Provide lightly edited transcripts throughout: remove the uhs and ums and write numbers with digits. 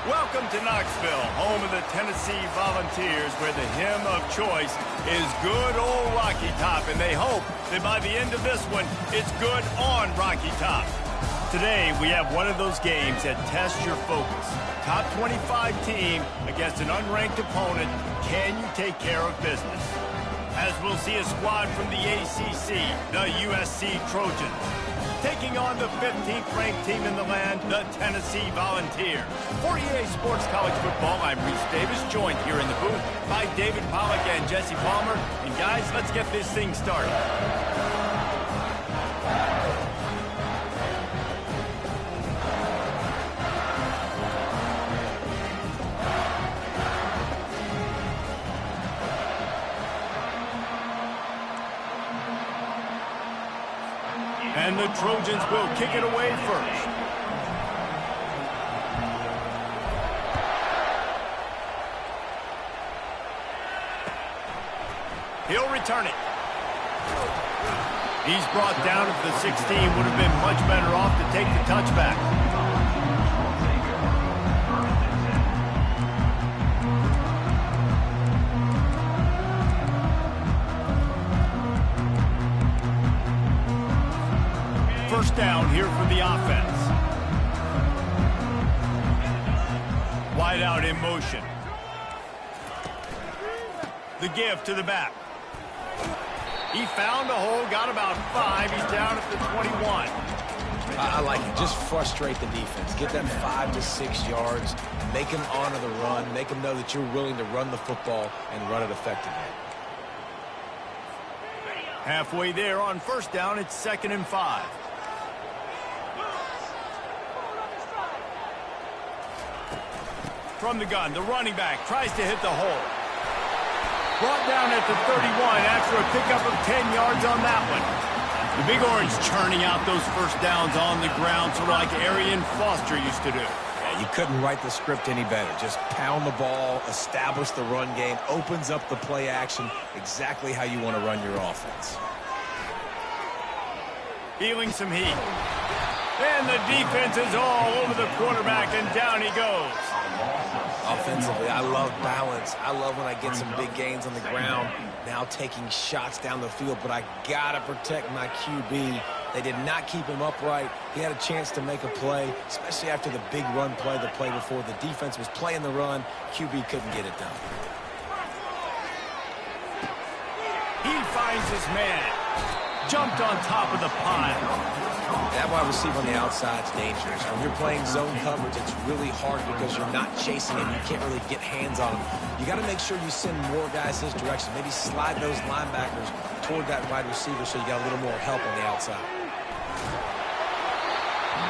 Welcome to Knoxville, home of the Tennessee Volunteers, where the hymn of choice is good old Rocky Top, and they hope that by the end of this one, it's good on Rocky Top. Today, we have one of those games that tests your focus. Top 25 team against an unranked opponent. Can you take care of business? As we'll see a squad from the ACC, the USC Trojans, taking on the 15th ranked team in the land, the Tennessee Volunteers. For EA Sports College Football, I'm Reese Davis, joined here in the booth by David Pollack and Jesse Palmer. And guys, let's get this thing started. And the Trojans will kick it away first. He'll return it. He's brought down at the 16. Would have been much better off to take the touchback. First down here for the offense. Wide out in motion. The give to the back. He found a hole, got about 5. He's down at the 21. I like it. Just frustrate the defense. Get them 5 to 6 yards. Make them honor the run. Make them know that you're willing to run the football and run it effectively. Halfway there on first down, it's 2nd and 5. From the gun, the running back tries to hit the hole. Brought down at the 31 after a pickup of 10 yards on that one. The Big Orange churning out those first downs on the ground, sort of like Arian Foster used to do. Yeah, you couldn't write the script any better. Just pound the ball, establish the run game, opens up the play action, exactly how you want to run your offense. Feeling some heat. And the defense is all over the quarterback, and down he goes. Offensively, I love balance. I love when I get some big gains on the ground, now taking shots down the field, but I got to protect my QB. They did not keep him upright. He had a chance to make a play, especially after the big run play the play before. The defense was playing the run. QB couldn't get it done. He finds his man. Jumped on top of the pile. That wide receiver on the outside is dangerous. When you're playing zone coverage, it's really hard because you're not chasing him. You can't really get hands on him. You got to make sure you send more guys his direction. Maybe slide those linebackers toward that wide receiver so you got a little more help on the outside.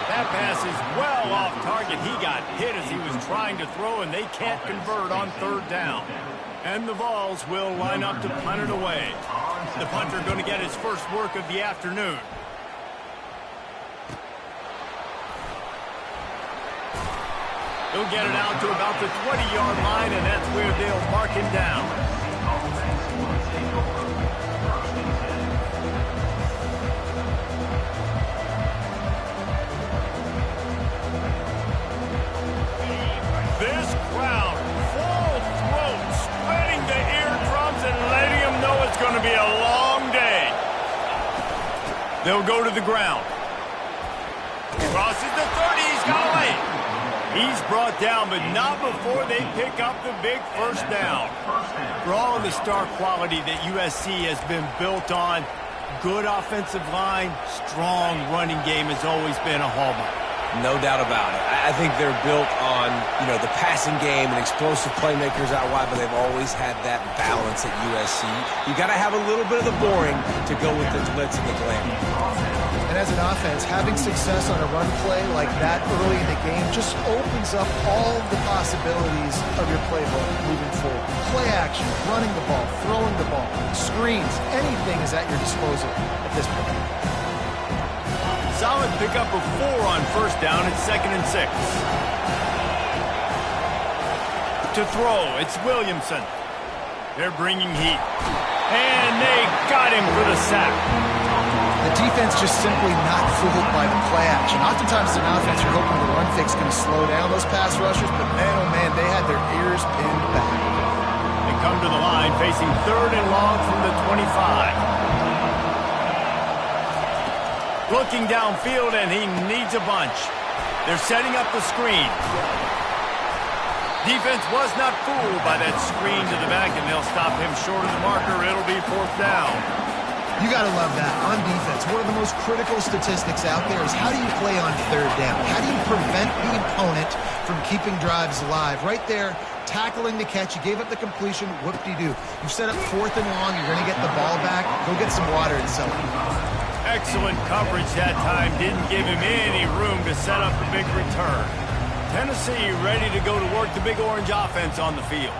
That pass is well off target. He got hit as he was trying to throw, and they can't convert on 3rd down. And the Vols will line up to punt it away. The punter going to get his first work of the afternoon. He'll get it out to about the 20-yard line, and that's where they'll mark him down. This crowd, full throat, spreading the eardrums and letting them know it's going to be a long day. They'll go to the ground. Crosses the 30, he's got a lane. He's brought down, but not before they pick up the big first down. For all of the star quality that USC has been built on, good offensive line, strong running game has always been a hallmark. No doubt about it. I think they're built on, the passing game and explosive playmakers out wide, but they've always had that balance at USC. You got to have a little bit of the boring to go with the glitz and the glamour. And as an offense, having success on a run play like that early in the game just opens up all the possibilities of your playbook moving forward. Play action, running the ball, throwing the ball, screens, anything is at your disposal at this point. Solid pickup of 4 on first down at 2nd and 6. To throw, it's Williamson. They're bringing heat. And they got him for the sack. The defense just simply not fooled by the play action. Oftentimes as an offense, you're hoping the run fake's going to slow down those pass rushers, but man, oh man, they had their ears pinned back. They come to the line facing 3rd and long from the 25. Looking downfield, and he needs a bunch. They're setting up the screen. Defense was not fooled by that screen to the back, and they'll stop him short of the marker. It'll be 4th down. You got to love that. On defense, one of the most critical statistics out there is how do you play on 3rd down? How do you prevent the opponent from keeping drives alive? Right there, tackling the catch. You gave up the completion. Whoop-de-doo. You've set up 4th and long. You're going to get the ball back. Go get some water and sell it. Excellent coverage that time. Didn't give him any room to set up the big return. Tennessee ready to go to work the Big Orange offense on the field.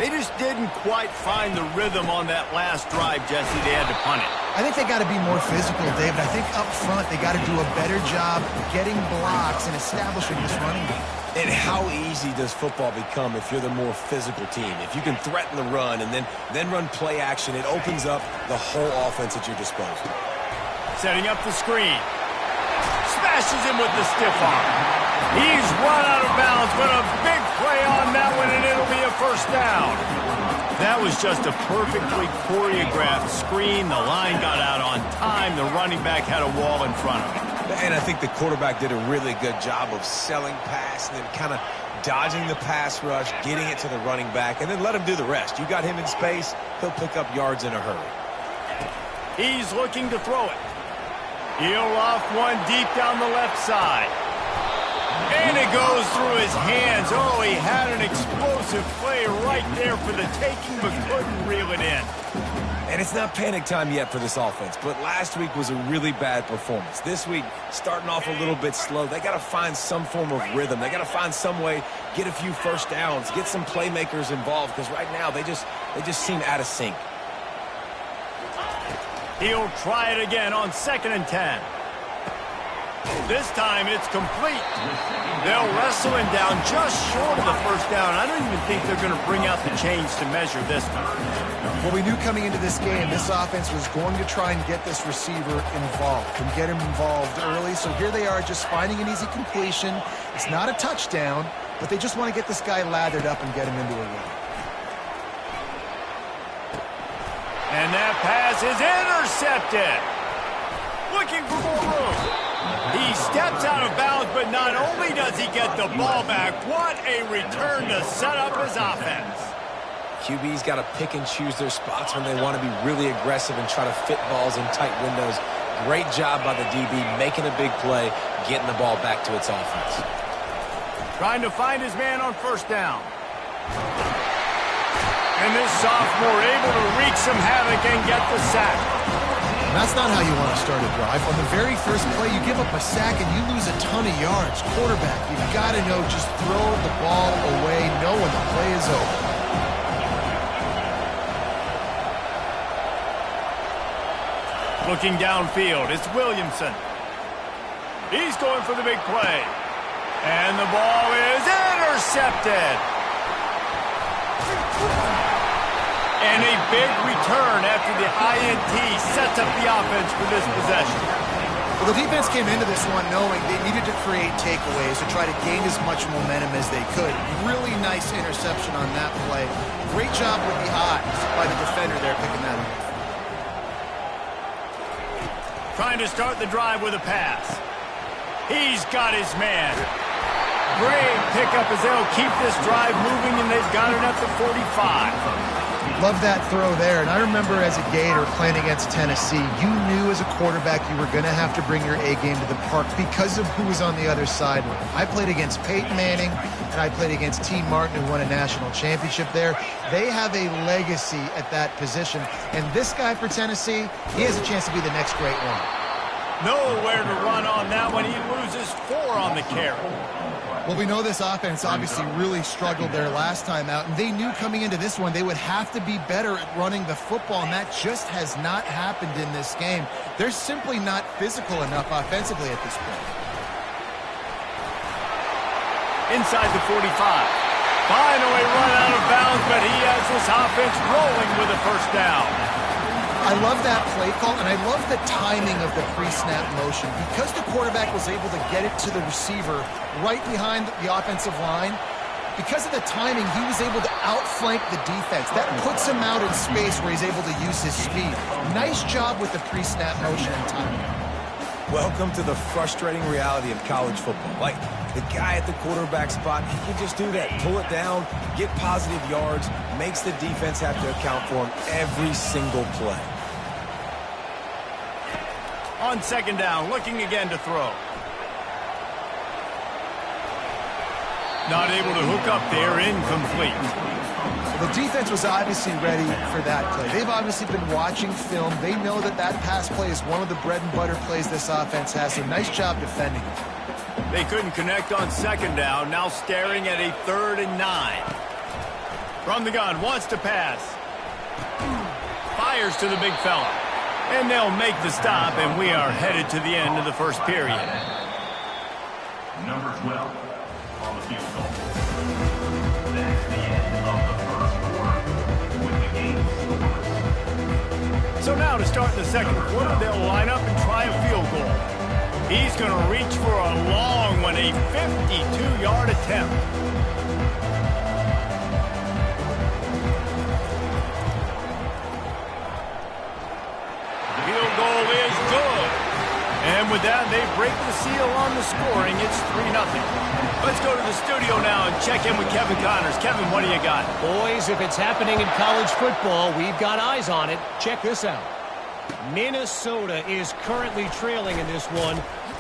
They just didn't quite find the rhythm on that last drive, Jesse. They had to punt it. I think they got to be more physical, David. I think up front they got to do a better job getting blocks and establishing this running game. And how easy does football become if you're the more physical team? If you can threaten the run and then run play action, it opens up the whole offense at your disposal. Setting up the screen. Smashes him with the stiff arm. He's run out of bounds, but a big play on that one, and it'll be a first down. That was just a perfectly choreographed screen. The line got out on time. The running back had a wall in front of him. And I think the quarterback did a really good job of selling pass and then kind of dodging the pass rush, getting it to the running back, and then let him do the rest. You got him in space, he'll pick up yards in a hurry. He's looking to throw it. He'll off one deep down the left side. And it goes through his hands. Oh, he had an explosive play right there for the taking, but couldn't reel it in. And it's not panic time yet for this offense, but last week was a really bad performance. This week, starting off a little bit slow. They got to find some form of rhythm. They got to find some way, get a few first downs, get some playmakers involved, because right now they just seem out of sync. He'll try it again on 2nd and 10. This time it's complete. They'll wrestle him down just short of the first down. I don't even think they're going to bring out the chains to measure this one. Well, we knew coming into this game, this offense was going to try and get this receiver involved and get him involved early. So here they are just finding an easy completion. It's not a touchdown, but they just want to get this guy lathered up and get him into a run. And that pass is intercepted. Looking for more room. He steps out of bounds, but not only does he get the ball back, what a return to set up his offense. QB's got to pick and choose their spots when they want to be really aggressive and try to fit balls in tight windows. Great job by the DB, making a big play, getting the ball back to its offense. Trying to find his man on first down. And this sophomore able to wreak some havoc and get the sack. And that's not how you want to start a drive. On the very first play, you give up a sack and you lose a ton of yards. Quarterback, you've got to know, just throw the ball away, know when the play is over. Looking downfield, it's Williamson. He's going for the big play. And the ball is intercepted. And a big return after the INT sets up the offense for this possession. Well, the defense came into this one knowing they needed to create takeaways to try to gain as much momentum as they could. Really nice interception on that play. Great job with the eyes by the defender there picking that up. Trying to start the drive with a pass. He's got his man. Great pickup as they'll keep this drive moving, and they've got it at the 45. Love that throw there. And I remember as a Gator playing against Tennessee, you knew as a quarterback you were going to have to bring your A game to the park because of who was on the other side. I played against Peyton Manning, and I played against T. Martin, who won a national championship there. They have a legacy at that position. And this guy for Tennessee, he has a chance to be the next great one. Nowhere to run on that one. He loses 4 on the carry. Well, we know this offense obviously really struggled their last time out, and they knew coming into this one they would have to be better at running the football, and that just has not happened in this game. They're simply not physical enough offensively at this point. Inside the 45. Finally run out of bounds, but he has this offense rolling with a first down. I love that play call, and I love the timing of the pre-snap motion. Because the quarterback was able to get it to the receiver right behind the offensive line, because of the timing, he was able to outflank the defense. That puts him out in space where he's able to use his speed. Nice job with the pre-snap motion and timing. Welcome to the frustrating reality of college football. Like, the guy at the quarterback spot, he can just do that. Pull it down, get positive yards, makes the defense have to account for him every single play. On second down, looking again to throw. Not able to hook up there, incomplete. The defense was obviously ready for that play. They've obviously been watching film. They know that that pass play is one of the bread and butter plays this offense has, so nice job defending it. They couldn't connect on second down, now staring at a 3rd and 9. From the gun, wants to pass. Fires to the big fella. And they'll make the stop, and we are headed to the end of the first period. Number 12 on the field goal. That's the end of the first quarter with the game scored. So now to start the second quarter, they'll line up and try a field goal. He's going to reach for a long one, a 52-yard attempt. Field goal is good. And with that, they break the seal on the scoring. It's 3-0. Let's go to the studio now and check in with Kevin Connors. Kevin, what do you got? Boys, if it's happening in college football, we've got eyes on it. Check this out. Minnesota is currently trailing in this one,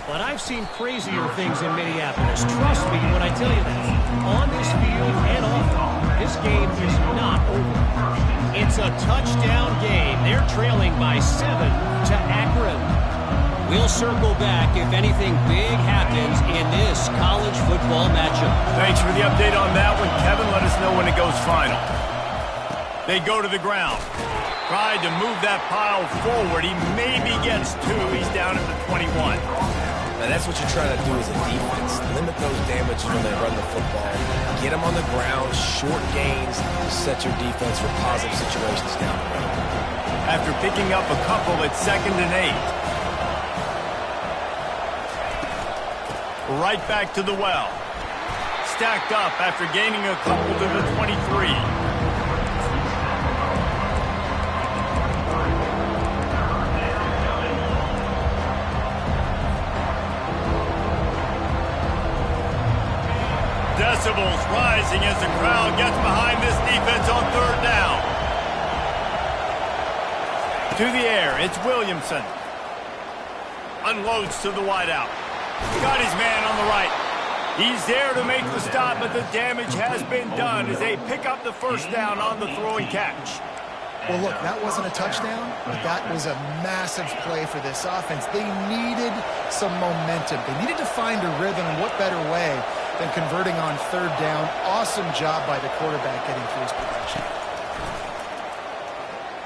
but I've seen crazier things in Minneapolis. Trust me when I tell you that. On this field and off, this game is not over. It's a touchdown game. They're trailing by 7 to Akron. We'll circle back if anything big happens in this college football matchup. Thanks for the update on that one, Kevin. Let us know when it goes final. They go to the ground. Tried to move that pile forward. He maybe gets 2. He's down at the 21. Now, that's what you're trying to do as a defense. Limit those damages when they run the football. Get them on the ground, short gains, set your defense for positive situations down the road. After picking up a couple, it's 2nd and 8. Right back to the well. Stacked up after gaining a couple to the 23. Decibels rising as the crowd gets behind this defense on 3rd down. To the air, it's Williamson. Unloads to the wideout. Got his man on the right. He's there to make the stop, but the damage has been done as they pick up the first down on the throw and catch. Well, look, that wasn't a touchdown, but that was a massive play for this offense. They needed some momentum. They needed to find a rhythm, and what better way than converting on 3rd down. Awesome job by the quarterback getting through his progression.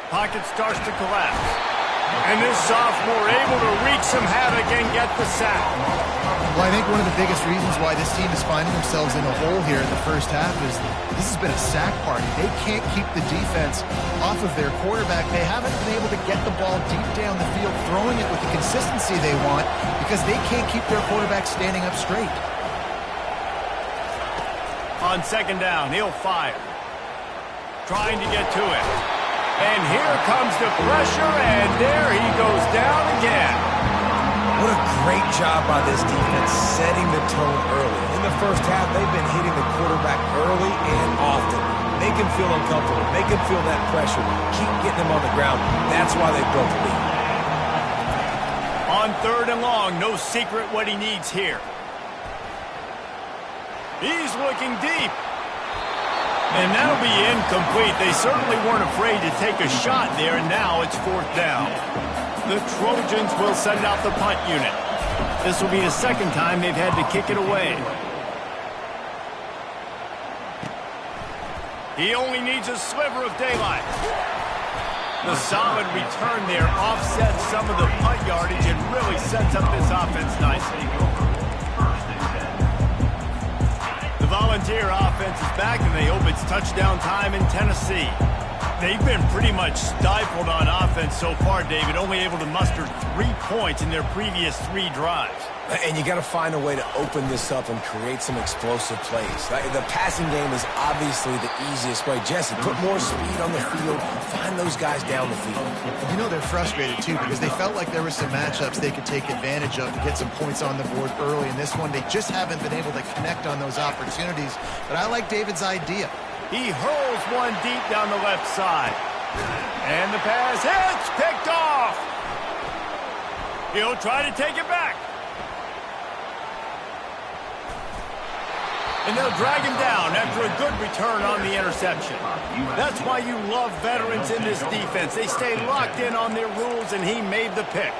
Pocket starts to collapse. And this sophomore able to wreak some havoc and get the sack. Well, I think one of the biggest reasons why this team is finding themselves in a hole here in the first half is this has been a sack party. They can't keep the defense off of their quarterback. They haven't been able to get the ball deep down the field, throwing it with the consistency they want because they can't keep their quarterback standing up straight. On 2nd down, he'll fire. Trying to get to it. And here comes the pressure, and there he goes down again. What a great job by this defense setting the tone early. In the first half, they've been hitting the quarterback early and often. Make him feel uncomfortable. Make him feel that pressure. Keep getting him on the ground. That's why they built the lead. On 3rd and long, no secret what he needs here. He's looking deep. And that'll be incomplete. They certainly weren't afraid to take a shot there, and now it's 4th down. The Trojans will send out the punt unit. This will be the 2nd time they've had to kick it away. He only needs a sliver of daylight. The solid return there offsets some of the punt yardage and really sets up this offense nicely. The Volunteer offense is back, and they hope it's touchdown time in Tennessee. They've been pretty much stifled on offense so far, David, only able to muster 3 points in their previous 3 drives. And you got to find a way to open this up and create some explosive plays. The passing game is obviously the easiest way. Jesse, put more speed on the field. Find those guys down the field. You know, they're frustrated, too, because they felt like there were some matchups they could take advantage of to get some points on the board early. In this one, they just haven't been able to connect on those opportunities. But I like David's idea. He hurls one deep down the left side. And the pass hits, picked off. He'll try to take it back. And they'll drag him down after a good return on the interception. That's why you love veterans in this defense. They stay locked in on their rules, and he made the pick.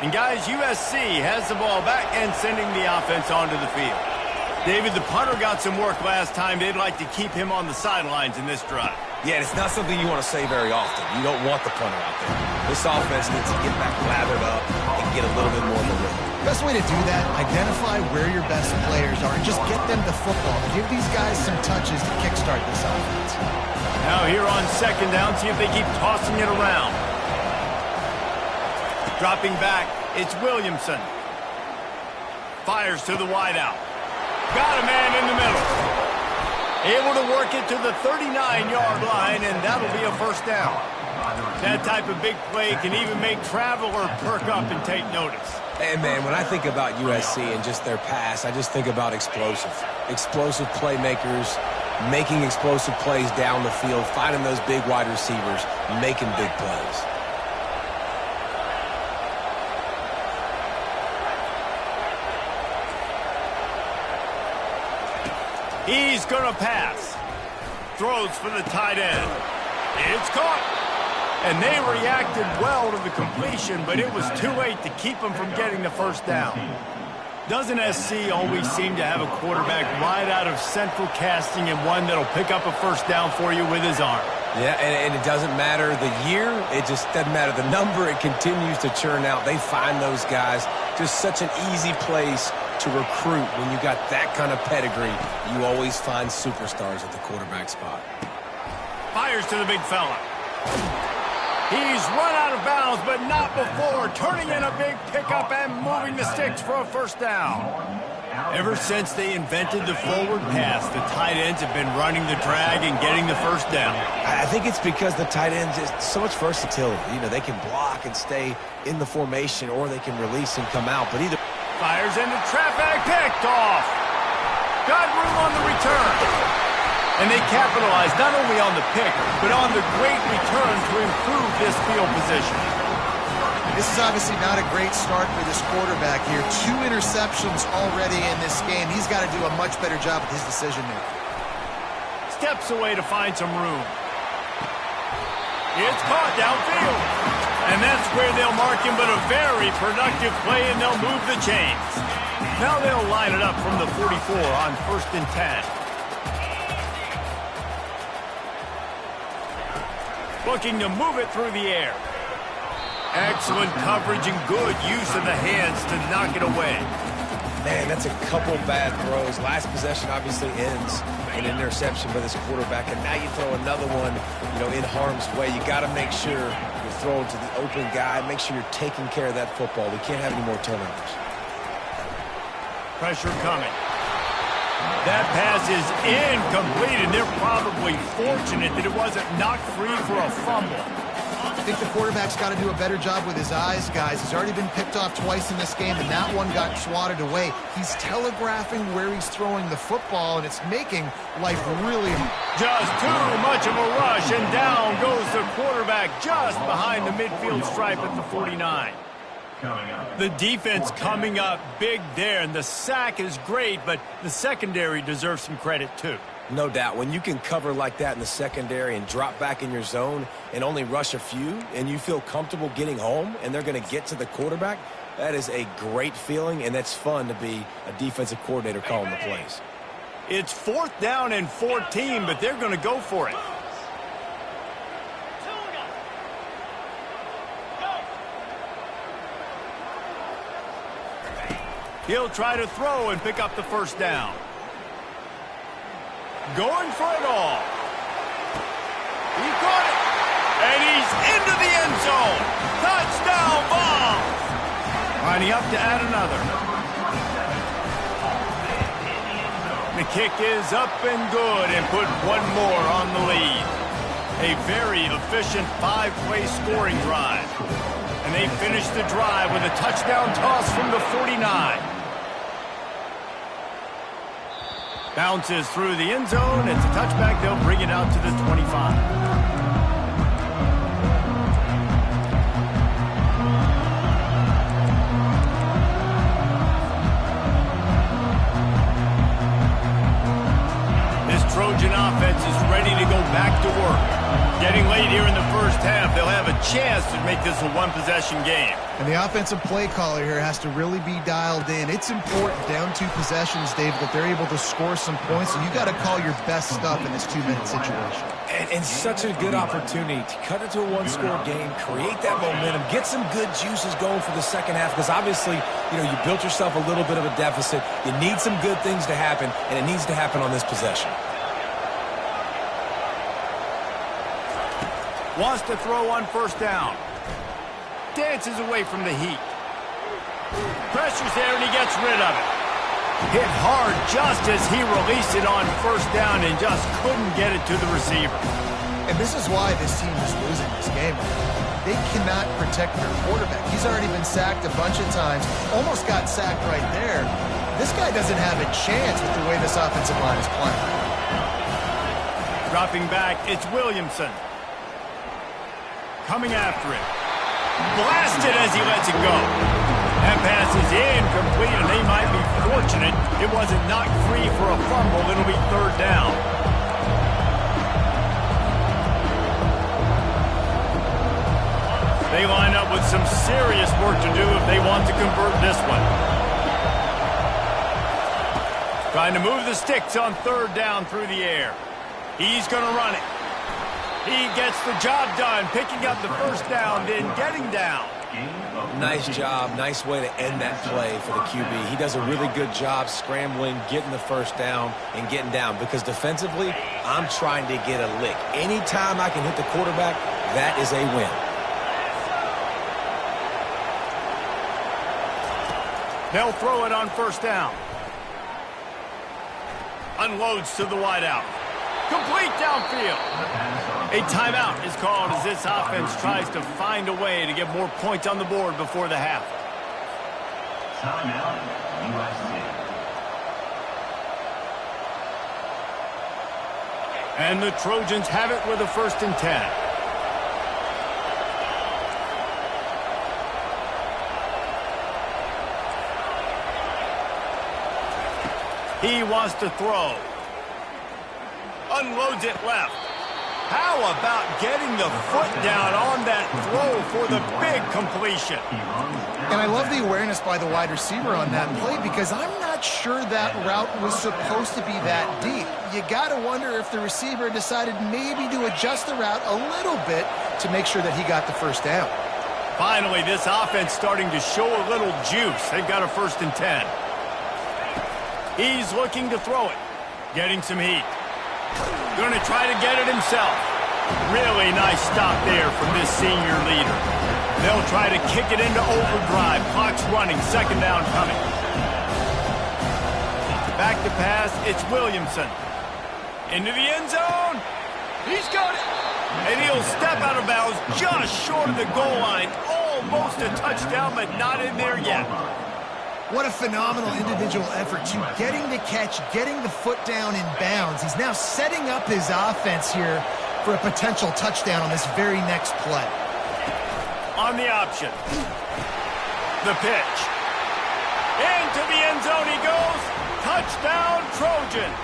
And guys, USC has the ball back and sending the offense onto the field. David, the punter got some work last time. They'd like to keep him on the sidelines in this drive. Yeah, it's not something you want to say very often. You don't want the punter out there. This offense needs to get back lathered up and get a little bit more of a rhythm. Best way to do that, identify where your best players are and just get them the football. Give these guys some touches to kickstart this offense. Now here on 2nd down, see if they keep tossing it around. Dropping back, it's Williamson. Fires to the wideout. Got a man in the middle. Able to work it to the 39-yard line, and that'll be a 1st down. That type of big play can even make Traveler perk up and take notice. And, man, when I think about USC and just their pass, I just think about explosive. Explosive playmakers, making explosive plays down the field, finding those big wide receivers, making big plays. He's going to pass. Throws for the tight end. It's caught. And they reacted well to the completion, but it was too late to keep them from getting the 1st down. Doesn't SC always seem to have a quarterback right out of central casting and one that'll pick up a 1st down for you with his arm? Yeah, and it doesn't matter the year. It just doesn't matter the number. It continues to churn out. They find those guys. Just such an easy place to recruit when you got that kind of pedigree. You always find superstars at the quarterback spot. Fires to the big fella. He's run out of bounds, but not before. Turning in a big pickup and moving the sticks for a 1st down. Ever since they invented the forward pass, the tight ends have been running the drag and getting the 1st down. I think it's because the tight ends is so much versatility. You know, they can block and stay in the formation, or they can release and come out. But either fires into traffic, picked off. Got room on the return. And they capitalized not only on the pick, but on the great return to improve this field position. This is obviously not a great start for this quarterback here. 2 interceptions already in this game. He's got to do a much better job with his decision-making. Steps away to find some room. It's caught downfield. And that's where they'll mark him, but a very productive play, and they'll move the chains. Now they'll line it up from the 44 on 1st and 10. Looking to move it through the air. Excellent coverage and good use of the hands to knock it away. Man, that's a couple bad throws. Last possession obviously ends in an interception by this quarterback, and now you throw another one, in harm's way. You got to make sure you're throwing to the open guy. Make sure you're taking care of that football. We can't have any more turnovers. Pressure coming. That pass is incomplete, and they're probably fortunate that it wasn't knocked free for a fumble. I think the quarterback's got to do a better job with his eyes, guys. He's already been picked off twice in this game, and that one got swatted away. He's telegraphing where he's throwing the football, and it's making life really hard. Just too much of a rush, and down goes the quarterback just behind the midfield stripe at the 49. The defense coming up big there, and the sack is great, but the secondary deserves some credit too. No doubt. When you can cover like that in the secondary and drop back in your zone and only rush a few, and you feel comfortable getting home and they're going to get to the quarterback, that is a great feeling, and that's fun to be a defensive coordinator calling the plays. It's 4th down and 14, but they're going to go for it. He'll try to throw and pick up the first down. Going for it all. He caught it. And he's into the end zone. Touchdown ball. Lining up to add another. The kick is up and good and put one more on the lead. A very efficient 5-play scoring drive. And they finish the drive with a touchdown toss from the 49. Bounces through the end zone. It's a touchback. They'll bring it out to the 25. Trojan offense is ready to go back to work. Getting late here in the first half, they'll have a chance to make this a one-possession game. And the offensive play caller here has to really be dialed in. It's important down 2 possessions, Dave, that they're able to score some points, and you got to call your best stuff in this 2-minute situation. And such a good opportunity to cut it to a one-score game, create that momentum, get some good juices going for the second half, because obviously, you built yourself a little bit of a deficit. You need some good things to happen, and it needs to happen on this possession. Wants to throw on first down. Dances away from the heat. Pressure's there, and he gets rid of it. Hit hard just as he released it on first down and just couldn't get it to the receiver. And this is why this team is losing this game. They cannot protect their quarterback. He's already been sacked a bunch of times. Almost got sacked right there. This guy doesn't have a chance with the way this offensive line is playing. Dropping back, it's Williamson. Coming after it. Blasted as he lets it go. That pass is incomplete, and they might be fortunate it wasn't knocked free for a fumble. It'll be 3rd down. They line up with some serious work to do if they want to convert this one. Trying to move the sticks on 3rd down through the air. He's going to run it. He gets the job done, picking up the first down, then getting down. Nice job. Nice way to end that play for the QB. He does a really good job scrambling, getting the first down, and getting down. Because defensively, I'm trying to get a lick. Anytime I can hit the quarterback, that is a win. They'll throw it on first down. Unloads to the wideout. Complete downfield. A timeout is called as this offense tries to find a way to get more points on the board before the half. Timeout, USC. And the Trojans have it with a 1st and 10. He wants to throw. Unloads it left. How about getting the foot down on that throw for the big completion? And I love the awareness by the wide receiver on that play, because I'm not sure that route was supposed to be that deep. You got to wonder if the receiver decided maybe to adjust the route a little bit to make sure that he got the first down. Finally, this offense starting to show a little juice. They've got a 1st and 10. He's looking to throw it. Getting some heat. Going to try to get it himself. Really nice stop there from this senior leader. They'll try to kick it into overdrive. Clock's running. 2nd down coming. Back to pass, it's Williamson. Into the end zone. He's got it. And he'll step out of bounds just short of the goal line. Almost a touchdown, but not in there yet. What a phenomenal individual effort to getting the catch, getting the foot down in bounds. He's now setting up his offense here for a potential touchdown on this very next play. On the option. The pitch. Into the end zone he goes. Touchdown, Trojans.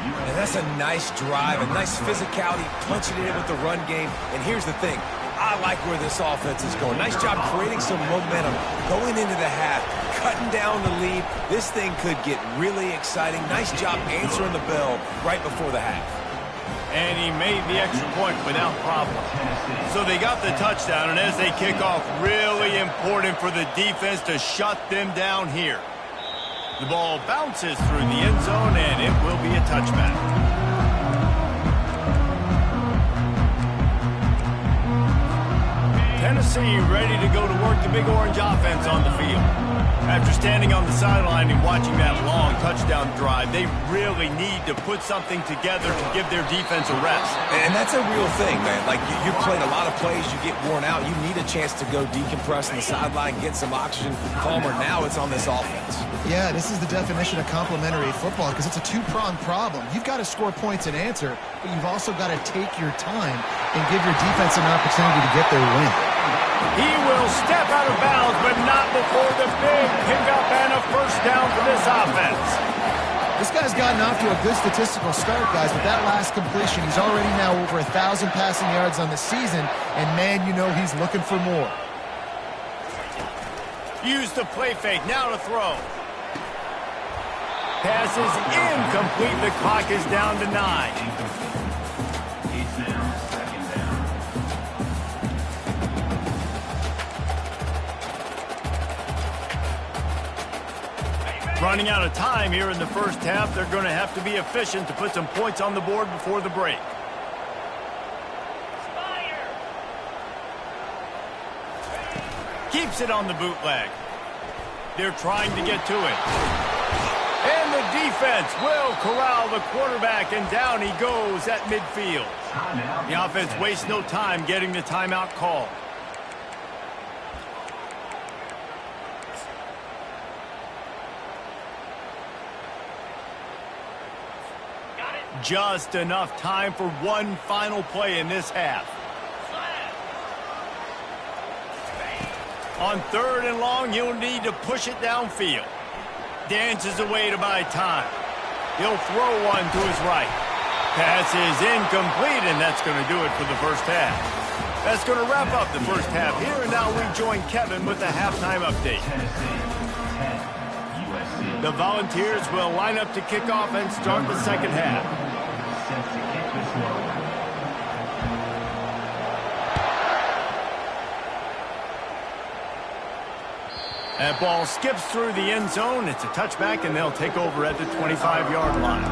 And that's a nice drive, a nice physicality, punching it in with the run game. And here's the thing. I like where this offense is going. Nice job creating some momentum, going into the half, cutting down the lead. This thing could get really exciting. Nice job answering the bell right before the half. And he made the extra point without problem. So they got the touchdown, and as they kick off, really important for the defense to shut them down here. The ball bounces through the end zone, and it will be a touchback. Tennessee ready to go to work the Big Orange offense on the field. After standing on the sideline and watching that long touchdown drive, they really need to put something together to give their defense a rest. And that's a real thing, man. Like, you played a lot of plays, you get worn out. You need a chance to go decompress on the sideline, get some oxygen. Palmer, now it's on this offense. Yeah, this is the definition of complementary football because it's a two-pronged problem. You've got to score points and answer, but you've also got to take your time and give your defense an opportunity to get their win. He will step out of bounds, but not before the big pickup and a first down for this offense. This guy's gotten off to a good statistical start, guys, with that last completion. He's already now over 1,000 passing yards on the season, and man, you know he's looking for more. Use the play fake, now to throw. Pass is incomplete, the clock is down to 9. It's now second down. Running out of time here in the first half. They're going to have to be efficient to put some points on the board before the break. Keeps it on the bootleg. They're trying to get to it. And the defense will corral the quarterback, and down he goes at midfield. The offense wastes no time getting the timeout called. Just enough time for one final play in this half. On 3rd and long, he'll need to push it downfield. Dances away to buy time. He'll throw one to his right. Pass is incomplete, and that's going to do it for the first half. That's going to wrap up the first half here, and now we join Kevin with the halftime update. The Volunteers will line up to kick off and start the second half. Set to kick this one. That ball skips through the end zone. It's a touchback, and they'll take over at the 25-yard line.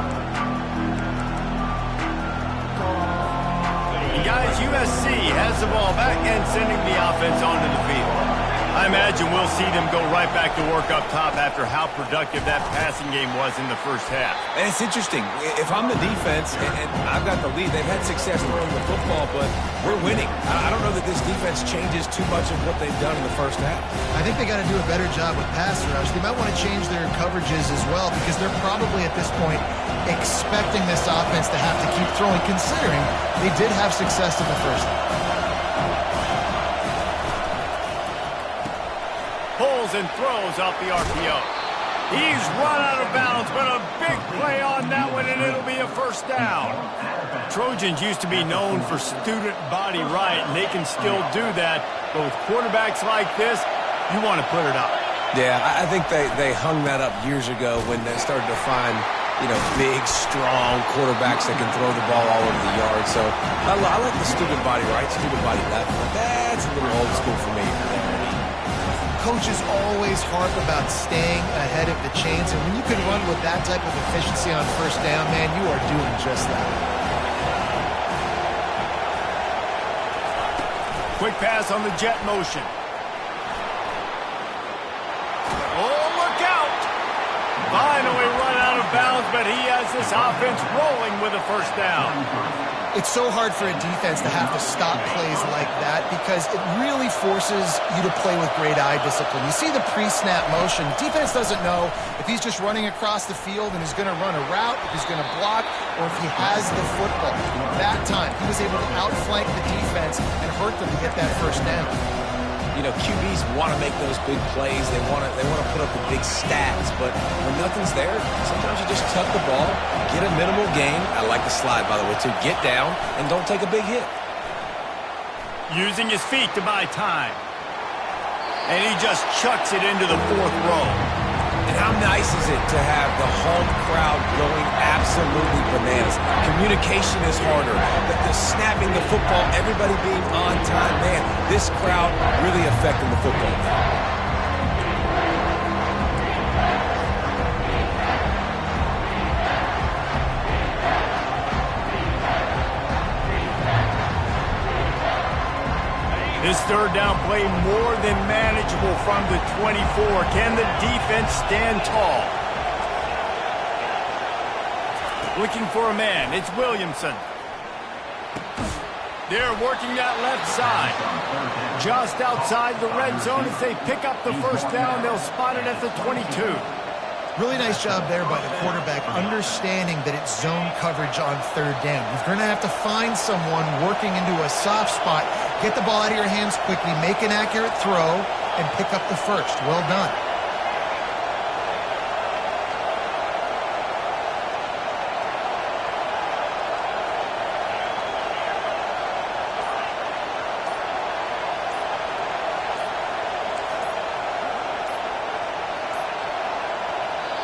And guys, USC has the ball back and sending the offense onto the field. I imagine we'll see them go right back to work up top after how productive that passing game was in the first half. And it's interesting. If I'm the defense and I've got the lead, they've had success throwing the football, but we're winning. I don't know that this defense changes too much of what they've done in the first half. I think they got to do a better job with pass rush. They might want to change their coverages as well because they're probably at this point expecting this offense to have to keep throwing, considering they did have success in the first half. Pulls and throws off the RPO. He's run out of bounds, but a big play on that one, and it'll be a first down. Trojans used to be known for student body right, and they can still do that. But with quarterbacks like this, you want to put it up. Yeah, I think they hung that up years ago when they started to find, big, strong quarterbacks that can throw the ball all over the yard. So I like the student body right, student body left, but that's a little old school for me. Coaches always harp about staying ahead of the chains, and when you can run with that type of efficiency on first down, man, you are doing just that. Quick pass on the jet motion. Oh, look out! Finally run out of bounds, but he has this offense rolling with a first down. It's so hard for a defense to have to stop plays like that because it really forces you to play with great eye discipline. You see the pre-snap motion. Defense doesn't know if he's just running across the field and he's going to run a route, if he's going to block, or if he has the football. That time, he was able to outflank the defense and hurt them to get that first down. You know, QBs want to make those big plays. They want to put up the big stats. But when nothing's there, sometimes you just tuck the ball, get a minimal gain. I like the slide, by the way, too. Get down and don't take a big hit. Using his feet to buy time. And he just chucks it into the fourth row. And how nice is it to have the home crowd going absolutely bananas? Communication is harder. The snapping the football, everybody being on time. Man, this crowd really affecting the football game. This third down play more than manageable from the 24. Can the defense stand tall? Looking for a man. It's Williamson. They're working that left side. Just outside the red zone. If they pick up the first down, they'll spot it at the 22. Really nice job there by the quarterback, understanding that it's zone coverage on third down. You're going to have to find someone working into a soft spot, get the ball out of your hands quickly, make an accurate throw, and pick up the first. Well done.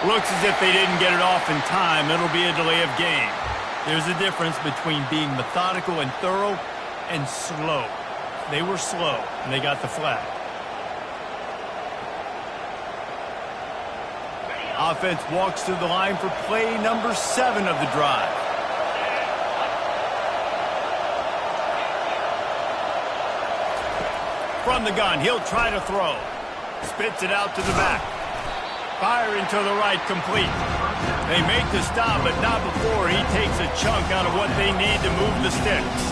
Looks as if they didn't get it off in time. It'll be a delay of game. There's a difference between being methodical and thorough and slow. They were slow, and they got the flag. Offense walks to the line for play number 7 of the drive. From the gun, he'll try to throw. Spits it out to the back. Firing to the right, complete. They make the stop, but not before he takes a chunk out of what they need to move the sticks.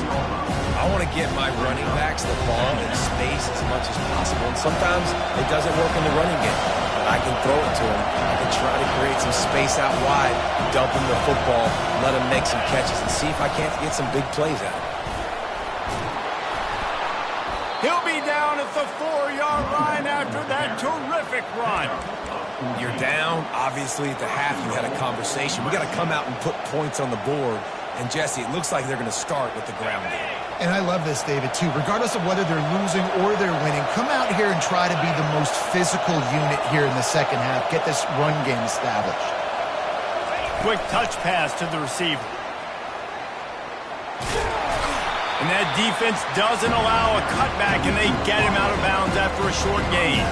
I want to get my running backs the ball in space as much as possible, and sometimes it doesn't work in the running game. But I can throw it to him. I can try to create some space out wide, dump him the football, let him make some catches, and see if I can't get some big plays out of it. He'll be down at the 4-yard line after that terrific run. You're down. Obviously, at the half, you had a conversation. We got to come out and put points on the board. And, Jesse, it looks like they're going to start with the ground game. And I love this, David, too. Regardless of whether they're losing or they're winning, come out here and try to be the most physical unit here in the second half. Get this run game established. Quick touch pass to the receiver. And that defense doesn't allow a cutback, and they get him out of bounds after a short gain.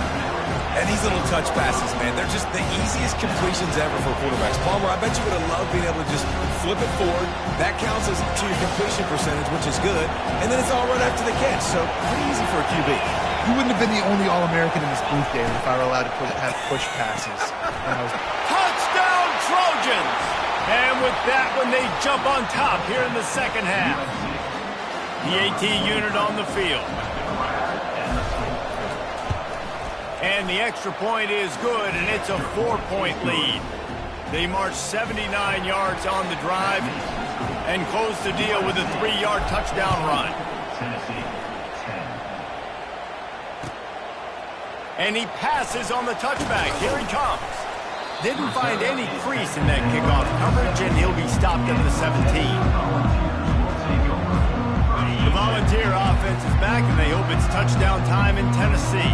And these little touch passes, man, they're just the easiest completions ever for quarterbacks. Palmer, I bet you would have loved being able to just flip it forward. That counts as to your completion percentage, which is good. And then it's all right after the catch, so pretty easy for a QB. You wouldn't have been the only All-American in this booth, David, if I were allowed to have push passes. Touchdown, Trojans! And with that one, they jump on top here in the second half. The AT unit on the field. And the extra point is good, and it's a 4-point lead. They march 79 yards on the drive and close the deal with a 3-yard touchdown run. And he passes on the touchback. Here he comes. Didn't find any crease in that kickoff coverage, and he'll be stopped at the 17. The Volunteer offense is back, and they hope it's touchdown time in Tennessee.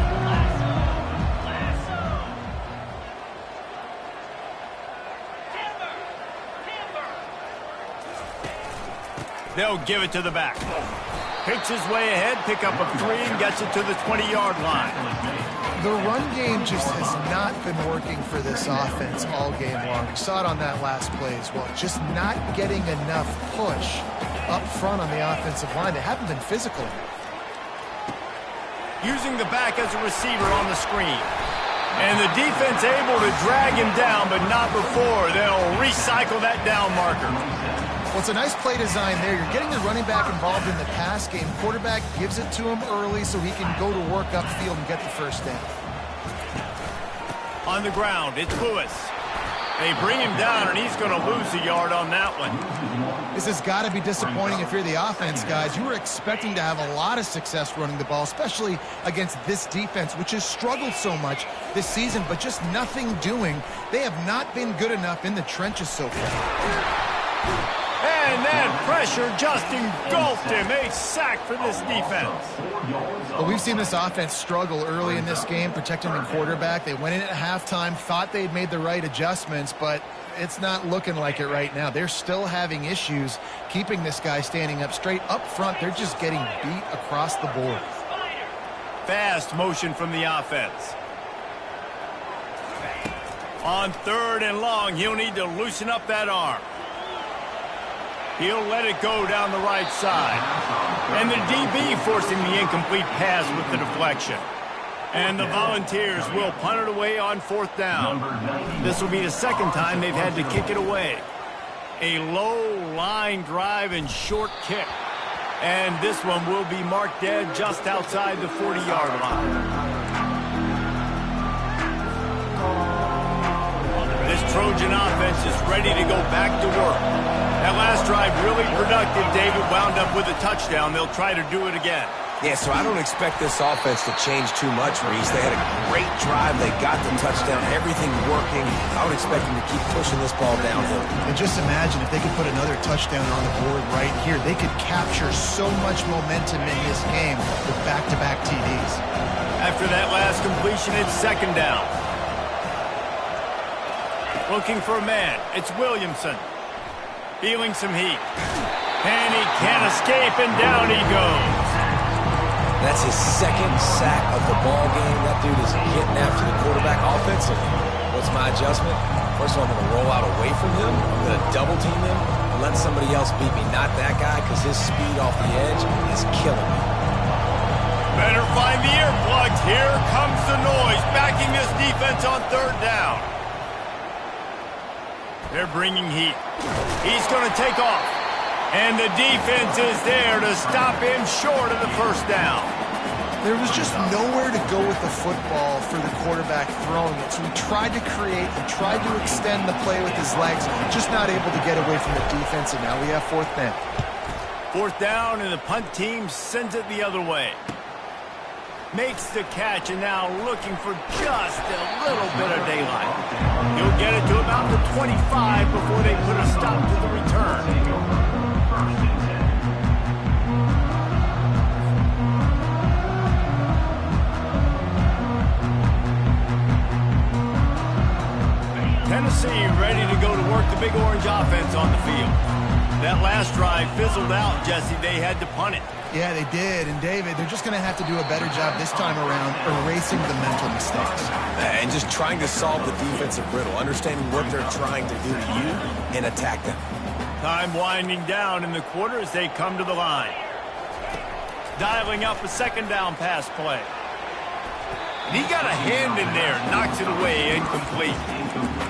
They'll give it to the back. Picks his way ahead, pick up a 3, and gets it to the 20-yard line. The run game just has not been working for this offense all game long. We saw it on that last play as well. Just not getting enough push up front on the offensive line. They haven't been physical. Using the back as a receiver on the screen. And the defense able to drag him down, but not before. They'll recycle that down marker. Well, it's a nice play design there. You're getting the running back involved in the pass game. Quarterback gives it to him early so he can go to work upfield and get the first down. On the ground, it's Lewis. They bring him down, and he's going to lose a yard on that one. This has got to be disappointing if you're the offense, guys. You were expecting to have a lot of success running the ball, especially against this defense, which has struggled so much this season, but just nothing doing. They have not been good enough in the trenches so far. And that pressure just engulfed him. A sack for this defense. Well, we've seen this offense struggle early in this game, protecting the quarterback. They went in at halftime, thought they'd made the right adjustments, but it's not looking like it right now. They're still having issues keeping this guy standing up straight. Up front, they're just getting beat across the board. Fast motion from the offense. On 3rd and long, he'll need to loosen up that arm. He'll let it go down the right side. And the DB forcing the incomplete pass with the deflection. And the Volunteers will punt it away on 4th down. This will be the second time they've had to kick it away. A low line drive and short kick. And this one will be marked dead just outside the 40-yard line. This Trojan offense is ready to go back to work. That last drive really productive. David wound up with a touchdown. They'll try to do it again. Yeah, so I don't expect this offense to change too much, Reese. They had a great drive. They got the touchdown. Everything working. I would expect them to keep pushing this ball downhill. And just imagine if they could put another touchdown on the board right here. They could capture so much momentum in this game with back-to-back TDs. After that last completion, it's 2nd down. Looking for a man. It's Williamson. Feeling some heat. And he can't escape, and down he goes. That's his 2nd sack of the ball game. That dude is getting after the quarterback offensively. What's my adjustment? First of all, I'm going to roll out away from him. I'm going to double team him and let somebody else beat me. Not that guy, because his speed off the edge is killing me. Better find the earplugs. Here comes the noise, backing this defense on 3rd down. They're bringing heat. He's going to take off. And the defense is there to stop him short of the 1st down. There was just nowhere to go with the football for the quarterback throwing it. So he tried to create, he tried to extend the play with his legs, just not able to get away from the defense, and now we have 4th down. 4th down, and the punt team sends it the other way. Makes the catch, and now looking for just a little bit of daylight. He'll get it to about the 25 before they put a stop to the return. Tennessee ready to go to work the Big Orange offense on the field. That last drive fizzled out, Jesse. They had to punt it. Yeah, they did. And, David, they're just going to have to do a better job this time around erasing the mental mistakes. And just trying to solve the defensive riddle, understanding what they're trying to do to you and attack them. Time winding down in the quarter as they come to the line. Dialing up a 2nd down pass play. And he got a hand in there, knocks it away, incomplete.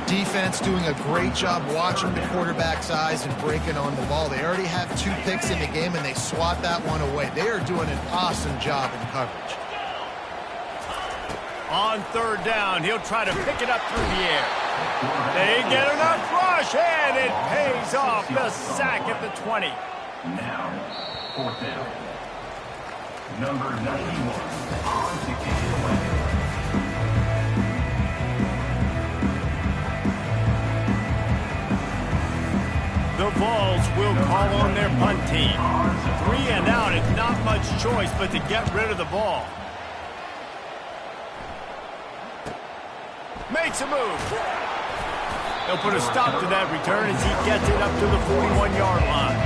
Defense doing a great job watching the quarterback's eyes and breaking on the ball. They already have 2 picks in the game, and they swat that one away. They are doing an awesome job in coverage. On 3rd down, he'll try to pick it up through the air. They get enough rush, and it pays off. The sack at the 20. Now, 4th down. Number 91 on to kick it away. The Vols will call on their punt team. 3 and out, and not much choice but to get rid of the ball. Makes a move. They'll put a stop to that return as he gets it up to the 41-yard line.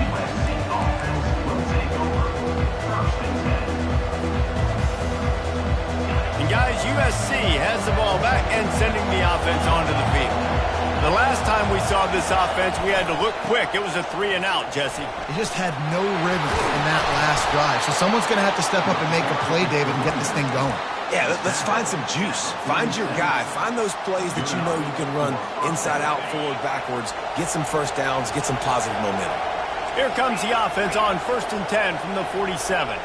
And guys, USC has the ball back and sending the offense onto the field. The last time we saw this offense, we had to look quick. It was a 3 and out, Jesse. They just had no rhythm in that last drive. So someone's going to have to step up and make a play, David, and get this thing going. Yeah, let's find some juice. Find your guy. Find those plays that you know you can run inside out, forward, backwards. Get some first downs. Get some positive momentum. Here comes the offense on 1st and 10 from the 47.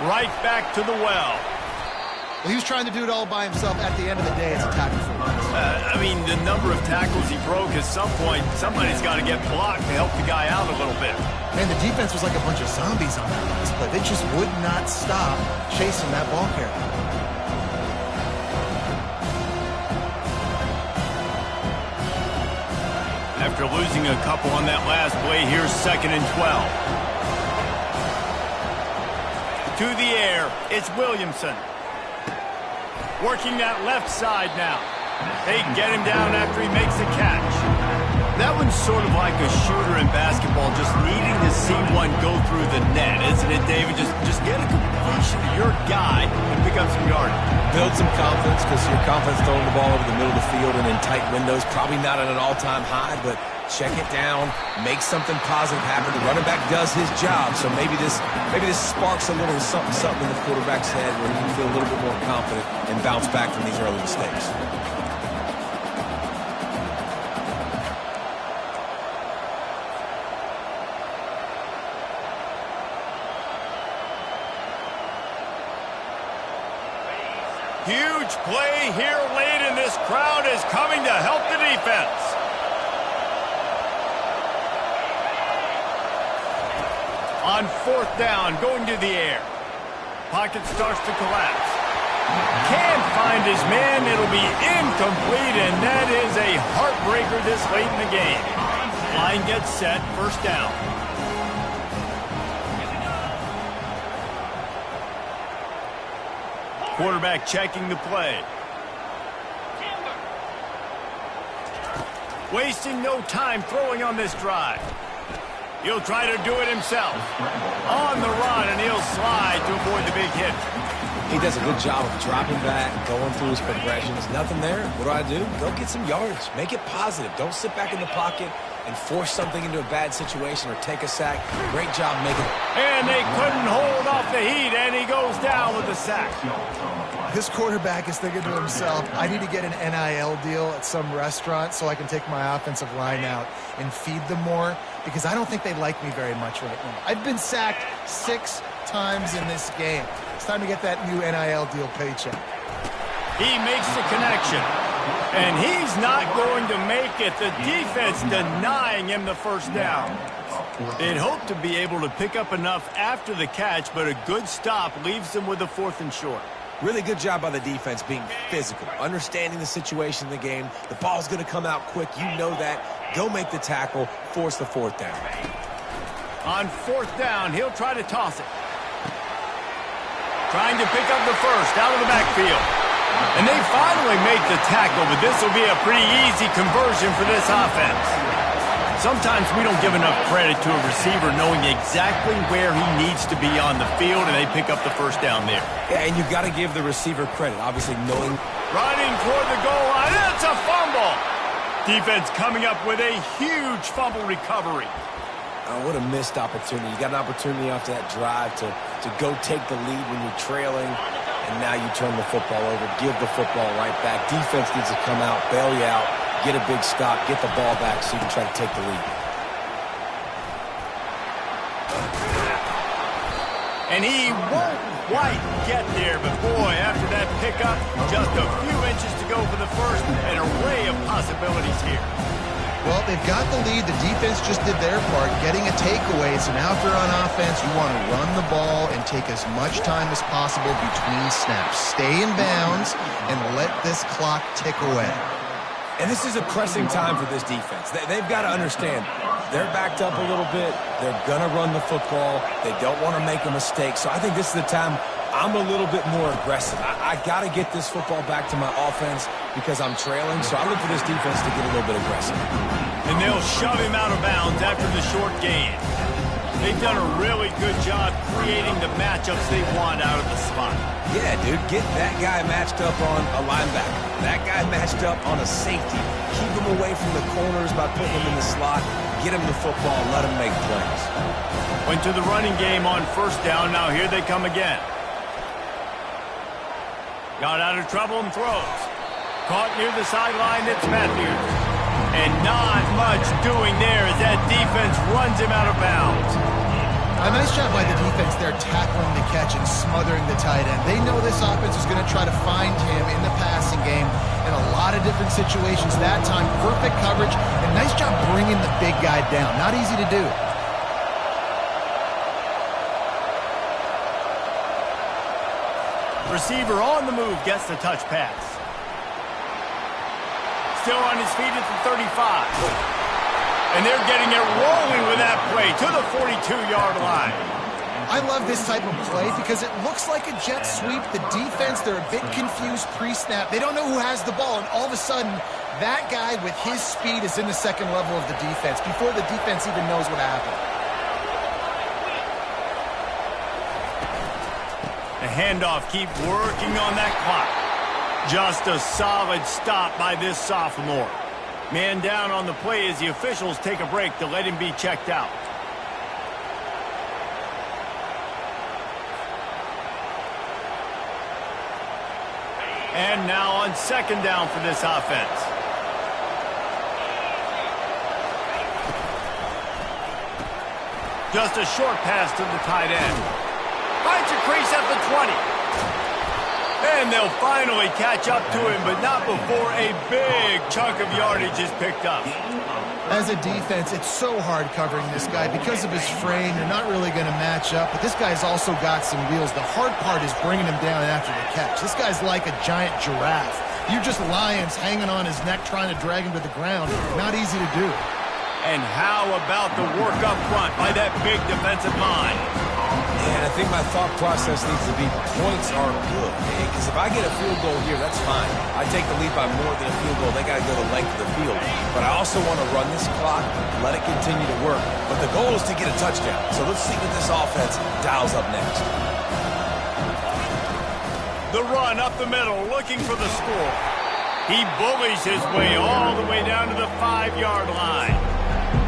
Right back to the well. He was trying to do it all by himself. At the end of the day, it's a tackle for loss. I mean, the number of tackles he broke, at some point, somebody's got to get blocked to help the guy out a little bit. Man, the defense was like a bunch of zombies on that last play. They just would not stop chasing that ball carrier. After losing a couple on that last play, here's 2nd and 12. To the air, it's Williamson. Working that left side now. They get him down after he makes a catch. That one's sort of like a shooter in basketball, just needing to see one go through the net, isn't it, David? Just get a completion to your guy and pick up some yardage. Build some confidence, because your confidence throwing the ball over the middle of the field and in tight windows, probably not at an all-time high, but check it down, make something positive happen. The running back does his job, so maybe this sparks a little something in the quarterback's head where he can feel a little bit more confident and bounce back from these early mistakes. Huge play here late, and this crowd is coming to help the defense. On 4th down, going to the air. Pocket starts to collapse. Can't find his man. It'll be incomplete, and that is a heartbreaker this late in the game. Line gets set, 1st down. Quarterback checking the play. Wasting no time throwing on this drive. He'll try to do it himself. On the run, and he'll slide to avoid the big hit. He does a good job of dropping back, going through his progressions. Nothing there. What do? Go get some yards. Make it positive. Don't sit back in the pocket and force something into a bad situation or take a sack. Great job making it. And they couldn't hold off the heat, and he goes down with the sack. This quarterback is thinking to himself, I need to get an NIL deal at some restaurant so I can take my offensive line out and feed them more, because I don't think they like me very much right now. I've been sacked 6 times in this game. It's time to get that new NIL deal paycheck. He makes the connection, and he's not going to make it. The defense denying him the 1st down. They'd hope to be able to pick up enough after the catch, but a good stop leaves them with a 4th and short. Really good job by the defense being physical, understanding the situation in the game. The ball's going to come out quick. You know that. Go make the tackle, force the 4th down. On 4th down, he'll try to toss it. Trying to pick up the 1st out of the backfield. And they finally make the tackle, but this will be a pretty easy conversion for this offense. Sometimes we don't give enough credit to a receiver knowing exactly where he needs to be on the field, and they pick up the 1st down there. Yeah, and you've got to give the receiver credit, obviously knowing. Running toward the goal line, it's a fumble. Defense coming up with a huge fumble recovery. Oh, what a missed opportunity. You got an opportunity after that drive to go take the lead when you're trailing, and now you turn the football over, give the football right back. Defense needs to come out, bail you out, get a big stop, get the ball back so you can try to take the lead. And he won't quite get there, but boy, after that pickup, just a few inches to go for the 1st, an array of possibilities here. Well, they've got the lead. The defense just did their part, getting a takeaway. So now if they're on offense, you want to run the ball and take as much time as possible between snaps. Stay in bounds and let this clock tick away. And this is a pressing time for this defense. They've got to understand, they're backed up a little bit. They're going to run the football. They don't want to make a mistake. So I think this is the time I'm a little bit more aggressive. I got to get this football back to my offense because I'm trailing. So I look for this defense to get a little bit aggressive. And they'll shove him out of bounds after the short gain. They've done a really good job creating the matchups they want out of the slot. Yeah, dude, get that guy matched up on a linebacker. That guy matched up on a safety. Keep him away from the corners by putting him in the slot. Get him the football and let him make plays. Went to the running game on first down. Now here they come again. Got out of trouble and throws. Caught near the sideline, it's Matthews. And not much doing there as that defense runs him out of bounds. A nice job by the defense there tackling the catch and smothering the tight end. They know this offense is going to try to find him in the passing game in a lot of different situations. That time, perfect coverage and nice job bringing the big guy down. Not easy to do. Receiver on the move gets the touch pass. Still on his feet at the 35. And they're getting it rolling with that play to the 42-yard line. I love this type of play because it looks like a jet sweep. The defense, they're a bit confused pre-snap. They don't know who has the ball, and all of a sudden, that guy with his speed is in the second level of the defense before the defense even knows what happened. The handoff, keep working on that clock. Just a solid stop by this sophomore. Man down on the play as the officials take a break to let him be checked out. And now on second down for this offense. Just a short pass to the tight end. Finds a crease at the 20. And they'll finally catch up to him, but not before a big chunk of yardage is picked up. As a defense, it's so hard covering this guy. Because of his frame, you're not really going to match up, but this guy's also got some wheels. The hard part is bringing him down after the catch. This guy's like a giant giraffe. You're just lions hanging on his neck trying to drag him to the ground. Not easy to do. And how about the work up front by that big defensive line? And I think my thought process needs to be points are good. Because if I get a field goal here, that's fine. I take the lead by more than a field goal. They got to go the length of the field. But I also want to run this clock, let it continue to work. But the goal is to get a touchdown. So let's see what this offense dials up next. The run up the middle, looking for the score. He bullies his way all the way down to the 5-yard line.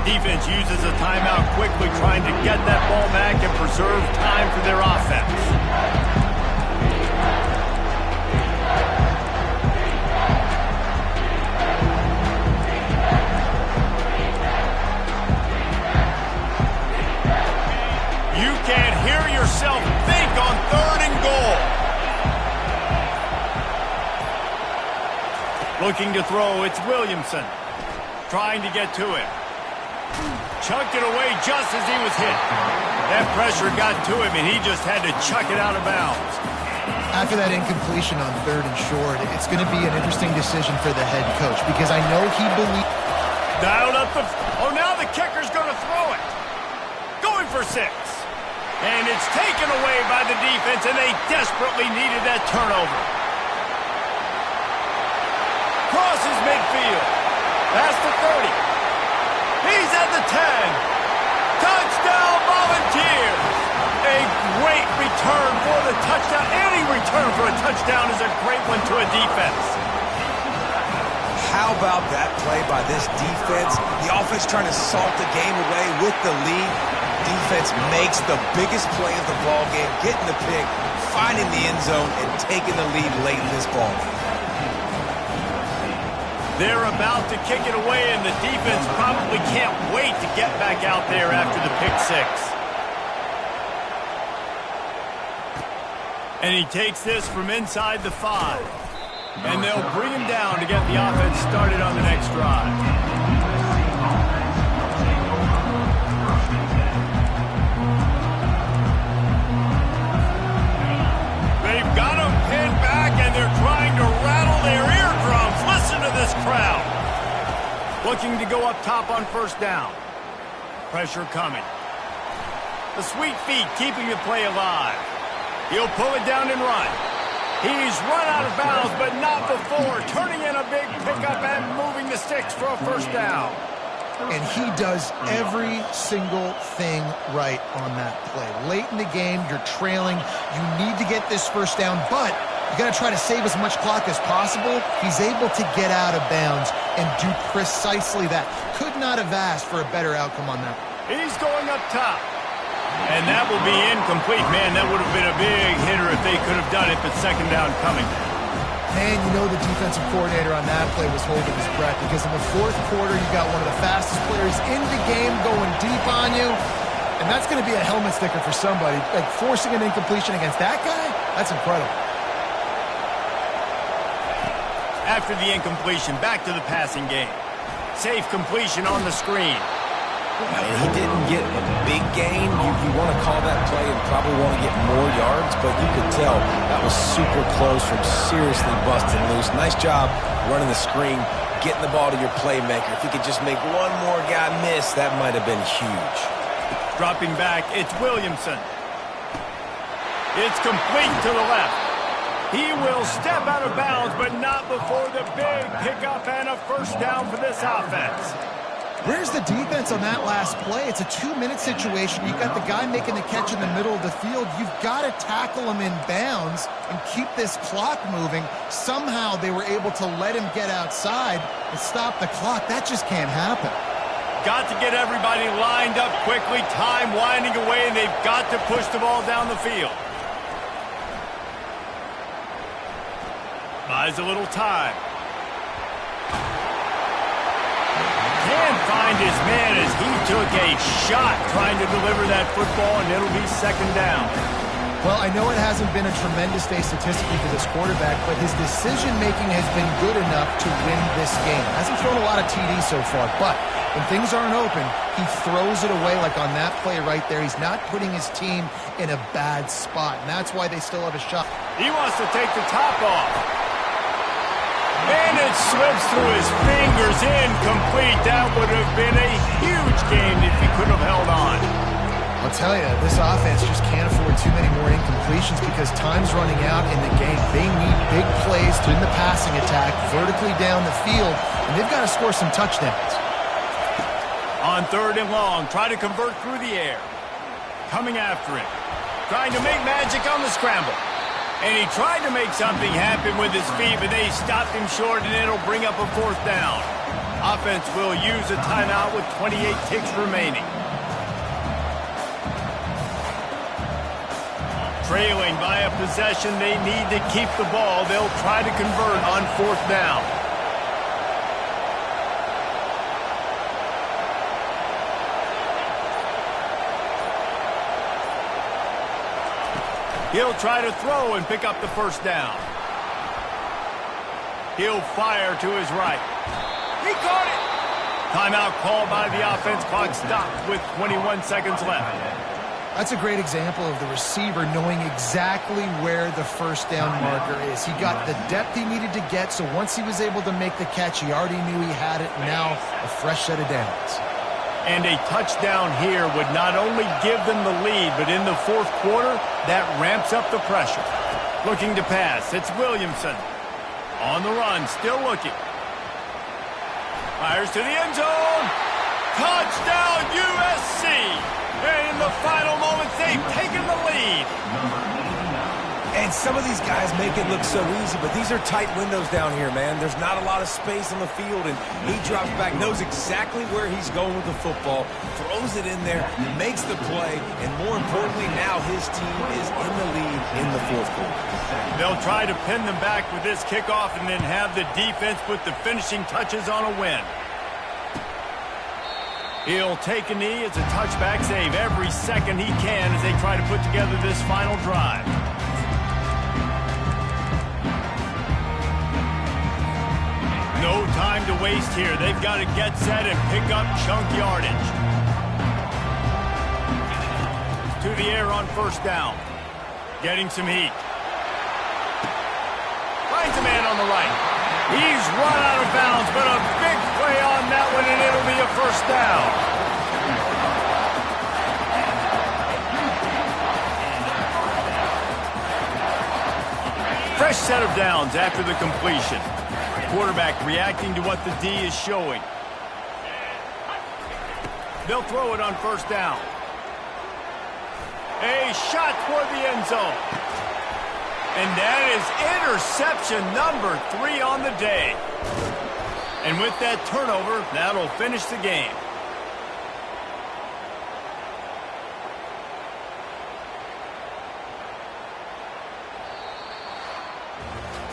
Defense uses a timeout quickly, trying to get that ball back and preserve time for their offense. You can't hear yourself think on 3rd and goal. Looking to throw, it's Williamson. Trying to get to it. Chucked it away just as he was hit. That pressure got to him, and he just had to chuck it out of bounds. After that incompletion on 3rd and short, it's going to be an interesting decision for the head coach because I know he believes... Dialed up the... Oh, now the kicker's going to throw it. Going for 6. And it's taken away by the defense, and they desperately needed that turnover. Crosses midfield. Past the 30. He's at the 10. Touchdown, Volunteers. A great return for the touchdown. Any return for a touchdown is a great one to a defense. How about that play by this defense? The offense trying to salt the game away with the lead. Defense makes the biggest play of the ball game, getting the pick, finding the end zone, and taking the lead late in this ball game. They're about to kick it away, and the defense probably can't wait to get back out there after the pick 6. And he takes this from inside the 5. And they'll bring him down to get the offense started on the next drive. They've got him pinned back, and they're trying to rattle their eardrums. Listen to this crowd. Looking to go up top on 1st down. Pressure coming. The sweet feet keeping the play alive. He'll pull it down and run. He's run out of bounds, but not before turning in a big pickup and moving the sticks for a 1st down. and he does every single thing right on that play. Late in the game, you're trailing. You need to get this first down, but you got to try to save as much clock as possible. He's able to get out of bounds and do precisely that. Could not have asked for a better outcome on that. He's going up top. And that will be incomplete. Man, that would have been a big hitter if they could have done it, but second down coming. Man, you know the defensive coordinator on that play was holding his breath, because in the fourth quarter, you got one of the fastest players in the game going deep on you, and that's going to be a helmet sticker for somebody. Like, forcing an incompletion against that guy, that's incredible. After the incompletion, back to the passing game. Safe completion on the screen. And he didn't get a big gain. You want to call that play and probably want to get more yards, but you could tell that was super close from seriously busting loose. Nice job running the screen, getting the ball to your playmaker. If he could just make one more guy miss, that might have been huge. Dropping back, it's Williamson. It's complete to the left. He will step out of bounds, but not before the big pickup and a first down for this offense. Where's the defense on that last play? It's a 2-minute situation. You've got the guy making the catch in the middle of the field. You've got to tackle him in bounds and keep this clock moving. Somehow they were able to let him get outside and stop the clock. That just can't happen. Got to get everybody lined up quickly. Time winding away, and they've got to push the ball down the field. Buys a little time. Can't find his man as he took a shot trying to deliver that football, and it'll be second down. Well, I know it hasn't been a tremendous day statistically for this quarterback, but his decision-making has been good enough to win this game. Hasn't thrown a lot of TDs so far, but when things aren't open, he throws it away like on that play right there. He's not putting his team in a bad spot, and that's why they still have a shot. He wants to take the top off. And it slips through his fingers, incomplete. That would have been a huge game if he could have held on. I'll tell you, this offense just can't afford too many more incompletions because time's running out in the game. They need big plays in the passing attack, vertically down the field, and they've got to score some touchdowns. On third and long, try to convert through the air. Coming after it. Trying to make magic on the scramble. And he tried to make something happen with his feet, but they stopped him short, and it'll bring up a fourth down. Offense will use a timeout with 28 ticks remaining. Trailing by a possession, they need to keep the ball. They'll try to convert on fourth down. He'll try to throw and pick up the first down. He'll fire to his right. He caught it! Timeout called by the offense. Clock stopped with 21 seconds left. That's a great example of the receiver knowing exactly where the first down marker is. He got the depth he needed to get, so once he was able to make the catch, he already knew he had it. Now, a fresh set of downs. And a touchdown here would not only give them the lead, but in the fourth quarter, that ramps up the pressure. Looking to pass, it's Williamson. On the run, still looking. Fires to the end zone. Touchdown, USC! And in the final moments, they've taken the lead. And some of these guys make it look so easy, but these are tight windows down here, man. There's not a lot of space on the field, and he drops back, knows exactly where he's going with the football, throws it in there, makes the play, and more importantly, now his team is in the lead in the fourth quarter. They'll try to pin them back with this kickoff and then have the defense put the finishing touches on a win. He'll take a knee. It's a touchback save every second he can as they try to put together this final drive. No time to waste here. They've got to get set and pick up chunk yardage. To the air on first down. Getting some heat. Finds a man on the right. He's run out of bounds, but a big play on that one, and it'll be a first down. Fresh set of downs after the completion. Quarterback reacting to what the D is showing. They'll throw it on first down. A shot toward the end zone. And that is interception number 3 on the day. And with that turnover, that'll finish the game.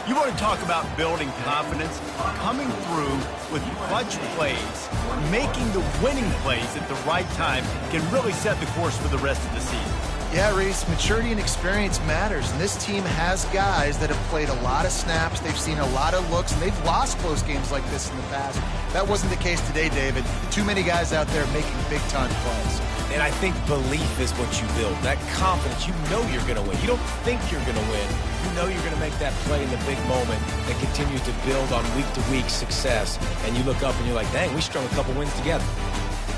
You want to talk about building confidence? Coming through with clutch plays, making the winning plays at the right time can really set the course for the rest of the season. Yeah, Reese, maturity and experience matters, and this team has guys that have played a lot of snaps, they've seen a lot of looks, and they've lost close games like this in the past. That wasn't the case today, David. Too many guys out there making big-time plays. And I think belief is what you build. That confidence, you know you're going to win. You don't think you're going to win. You know you're going to make that play in the big moment that continues to build on week-to-week success. And you look up and you're like, dang, we strung a couple wins together.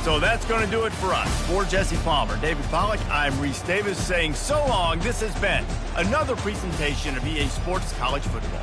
So that's going to do it for us. For Jesse Palmer, David Pollack, I'm Reese Davis saying so long. This has been another presentation of EA Sports College Football.